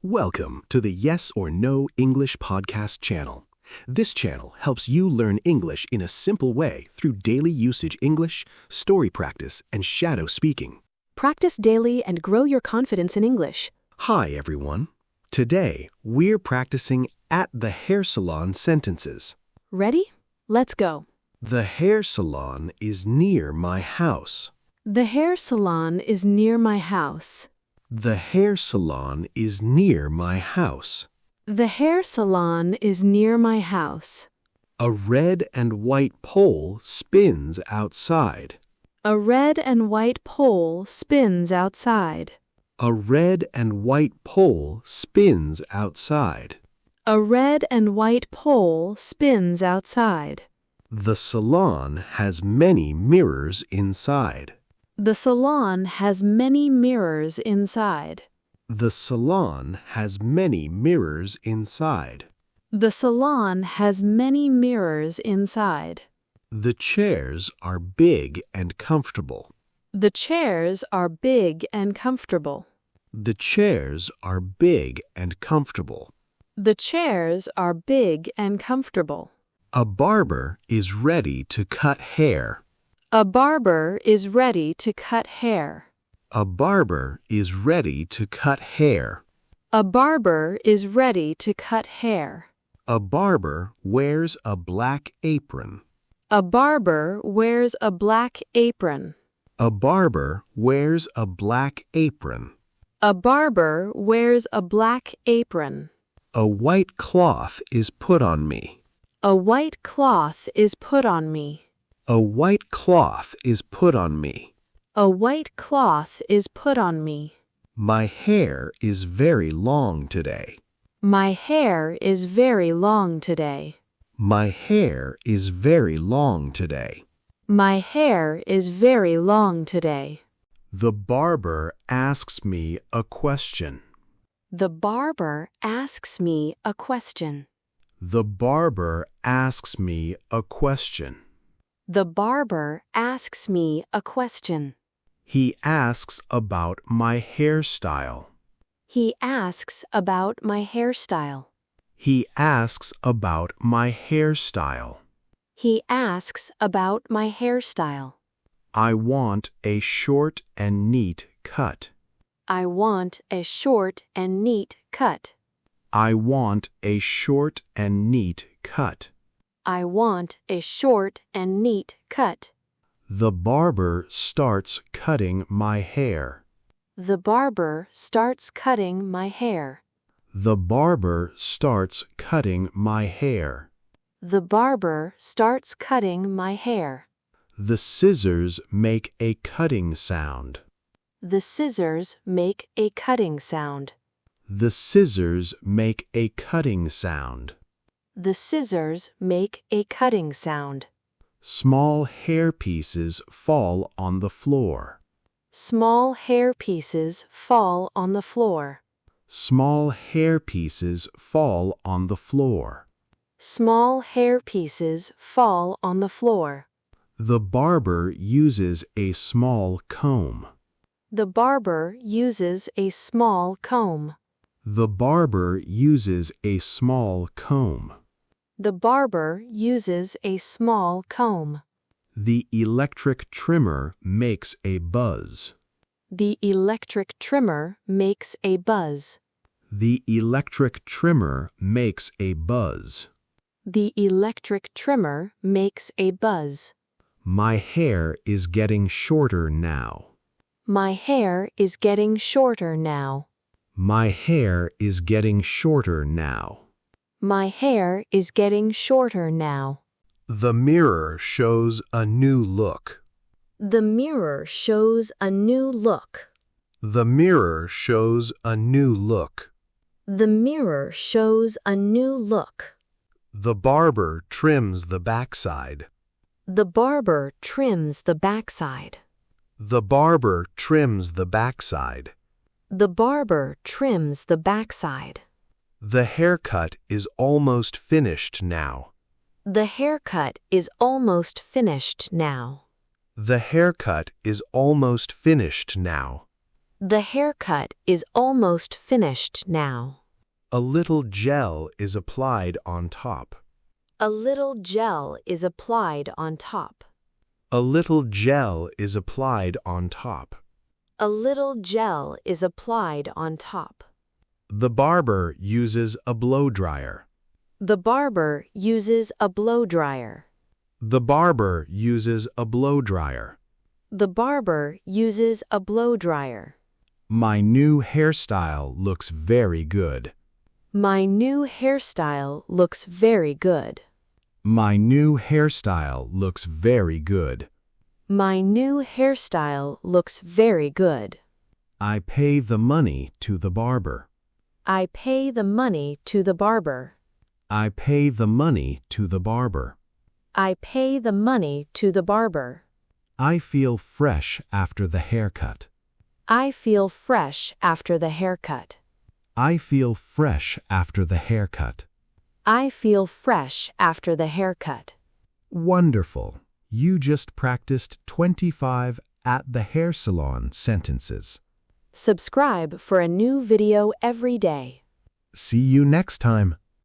Welcome to the Yes or No English Podcast channel. This channel helps you learn English in a simple way through daily usage English, story practice, and shadow speaking. Practice daily and grow your confidence in English. Hi, everyone. Today, we're practicing at the hair salon sentences. Ready? Let's go. The hair salon is near my house. The hair salon is near my house. The hair salon is near my house. The hair salon is near my house. A red and white pole spins outside. A red and white pole spins outside. A red and white pole spins outside. A red and white pole spins outside. The salon has many mirrors inside. The salon has many mirrors inside. The salon has many mirrors inside. The salon has many mirrors inside. The chairs are big and comfortable. The chairs are big and comfortable. The chairs are big and comfortable. The chairs are big and comfortable. A barber is ready to cut hair. A barber is ready to cut hair. A barber is ready to cut hair. A barber is ready to cut hair. A barber wears a black apron. A barber wears a black apron. A barber wears a black apron. A barber wears a black apron. A white cloth is put on me. A white cloth is put on me. A white cloth is put on me. A white cloth is put on me. My hair is very long today. My hair is very long today. My hair is very long today. My hair is very long today. The barber asks me a question. The barber asks me a question. The barber asks me a question. The barber asks me a question. He asks about my hairstyle. He asks about my hairstyle. He asks about my hairstyle. He asks about my hairstyle. I want a short and neat cut. I want a short and neat cut. I want a short and neat cut. I want a short and neat cut. The barber starts cutting my hair. The barber starts cutting my hair. The barber starts cutting my hair. The barber starts cutting my hair. The scissors make a cutting sound. The scissors make a cutting sound. The scissors make a cutting sound. The scissors make a cutting sound. Small hair pieces fall on the floor. Small hair pieces fall on the floor. Small hair pieces fall on the floor. Small hair pieces fall on the floor. The barber uses a small comb. The barber uses a small comb. The barber uses a small comb. The barber uses a small comb. The electric trimmer makes a buzz. The electric trimmer makes a buzz. The electric trimmer makes a buzz. The electric trimmer makes a buzz. My hair is getting shorter now. My hair is getting shorter now. My hair is getting shorter now. My hair is getting shorter now. The mirror shows a new look. The mirror shows a new look. The mirror shows a new look. The mirror shows a new look. The barber trims the backside. The barber trims the backside. The barber trims the backside. The barber trims the backside. The haircut is almost finished now. The haircut is almost finished now. The haircut is almost finished now. The haircut is almost finished now. A little gel is applied on top. A little gel is applied on top. A little gel is applied on top. A little gel is applied on top. The barber uses a blow dryer. The barber uses a blow dryer. The barber uses a blow dryer. The barber uses a blow dryer. My new hairstyle looks very good. My new hairstyle looks very good. My new hairstyle looks very good. My new hairstyle looks very good. I pay the money to the barber. I pay the money to the barber. I pay the money to the barber. I pay the money to the barber. I feel fresh after the haircut. I feel fresh after the haircut. I feel fresh after the haircut. I feel fresh after the haircut. Wonderful. You just practiced 25 at the hair salon sentences. Subscribe for a new video every day. See you next time.